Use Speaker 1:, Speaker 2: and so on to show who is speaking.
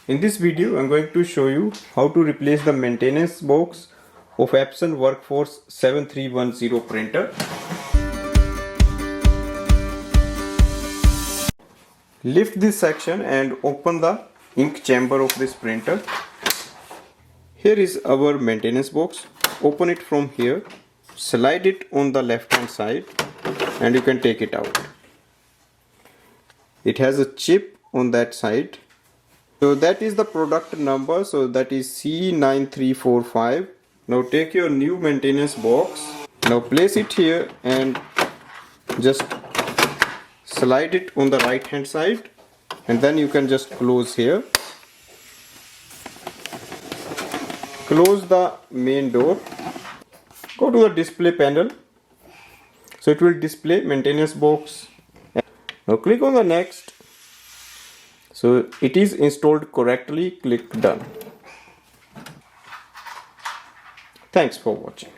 Speaker 1: In this video, I'm going to show you how to replace the maintenance box of Epson WorkForce 7310 printer. Lift this section and open the ink chamber of this printer. Here is our maintenance box. Open it from here, slide it on the left hand side and you can take it out. It has a chip on that side. So that is the product number, so that is C9345. Now take your new maintenance box, now place it here and just slide it on the right hand side, and then you can just close here. Close the main door. Go to the display panel. So it will display maintenance box. Now click on the next. So it is installed correctly. Click done. Thanks for watching.